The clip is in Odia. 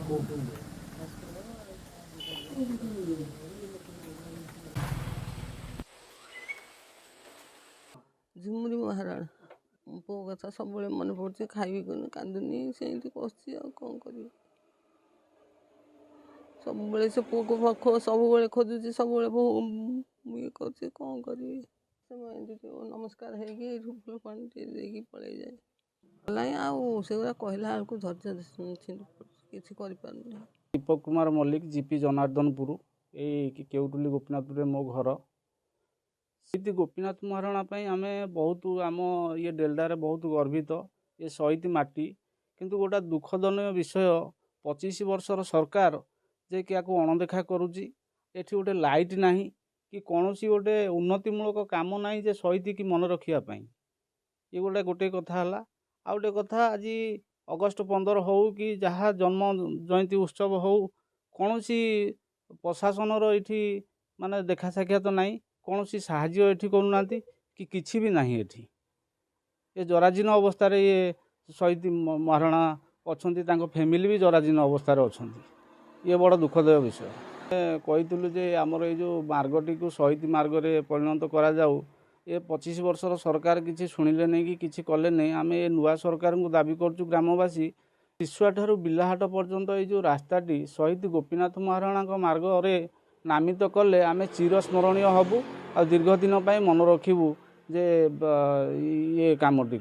ଝୁମୁରି ମହାରାଣା ପୁଅ କଥା ସବୁବେଳେ ମନେ ପଡ଼ୁଛି, ଖାଇବି କାନ୍ଦୁନି, ସେମିତି ବସିଛି ଆଉ କ'ଣ କରିବି। ସବୁବେଳେ ସେ ପୁଅକୁ ସବୁବେଳେ ଖୋଜୁଛି, ସବୁବେଳେ ଇଏ କରୁଛି, କ'ଣ କରିବି। ଏମିତି ନମସ୍କାର ହେଇକି ଏଇଠୁ ଫୁଲ ପାଣି ଟିକେ ଦେଇକି ପଳେଇଯାଏ। ନାଇଁ ଆଉ ସେଗୁଡ଼ା କହିଲା ବେଳକୁ ଧୈର୍ଯ୍ୟ କିଛି କରିପାରୁନି। ଦୀପକ କୁମାର ମଲ୍ଲିକ, ଜିପି ଜନାର୍ଦ୍ଦନପୁର, ଏଇ କେଉଟୁଲି ଗୋପୀନାଥପୁରରେ ମୋ ଘର। ଶହୀଦ ଗୋପୀନାଥ ମହାରଣା ପାଇଁ ଆମେ ବହୁତ ଆମ ଇଏ ଡେଲଡାରେ ବହୁତ ଗର୍ବିତ। ଏ ଶହୀଦ ମାଟି, କିନ୍ତୁ ଗୋଟେ ଦୁଃଖଜନକ ବିଷୟ, 25 ବର୍ଷର ସରକାର ଯେ କି ଆକୁ ଅଣଦେଖା କରୁଛି। ଏଠି ଗୋଟେ ଲାଇଟ୍ ନାହିଁ କି କୌଣସି ଗୋଟେ ଉନ୍ନତିମୂଳକ କାମ ନାହିଁ ଯେ ଶହୀଦ କି ମନେ ରଖିବା ପାଇଁ। ଇଏ ଗୋଟେ କଥା ହେଲା। ଆଉ ଗୋଟେ କଥା, ଆଜି ଅଗଷ୍ଟ 15 ହେଉ କି ଯାହା ଜନ୍ମ ଜୟନ୍ତୀ ଉତ୍ସବ ହେଉ, କୌଣସି ପ୍ରଶାସନର ଏଠି ମାନେ ଦେଖା ସାକ୍ଷାତ ନାହିଁ, କୌଣସି ସାହାଯ୍ୟ ଏଠି କରୁନାହାନ୍ତି କି କିଛି ବି ନାହିଁ। ଏଠି ଏ ଜରାଜୀର୍ଣ୍ଣ ଅବସ୍ଥାରେ ଇଏ ଶହୀଦ ମହାରଣା ଅଛନ୍ତି, ତାଙ୍କ ଫ୍ୟାମିଲି ବି ଜରାଜୀର୍ଣ୍ଣ ଅବସ୍ଥାରେ ଅଛନ୍ତି। ଇଏ ବଡ଼ ଦୁଃଖଦାୟକ ବିଷୟ। କହିଥିଲୁ ଯେ ଆମର ଏଇ ଯେଉଁ ମାର୍ଗଟିକୁ ଶହୀଦ ମାର୍ଗରେ ପରିଣତ କରାଯାଉ। ଏ 25 ବର୍ଷର ସରକାର କିଛି ଶୁଣିଲେ ନାହିଁ କି କିଛି କଲେ ନାହିଁ। ଆମେ ଏ ନୂଆ ସରକାରଙ୍କୁ ଦାବି କରୁଛୁ ଗ୍ରାମବାସୀ, ଶିଶୁଆ ଠାରୁ ବିଲାହାଟ ପର୍ଯ୍ୟନ୍ତ ଏଇ ଯେଉଁ ରାସ୍ତାଟି ଶହୀଦ ଗୋପୀନାଥ ମହାରଣାଙ୍କ ମାର୍ଗରେ ନାମିତ କଲେ ଆମେ ଚିରସ୍ମରଣୀୟ ହେବୁ ଆଉ ଦୀର୍ଘ ଦିନ ପାଇଁ ମନେ ରଖିବୁ ଯେ ଇଏ କାମଟି।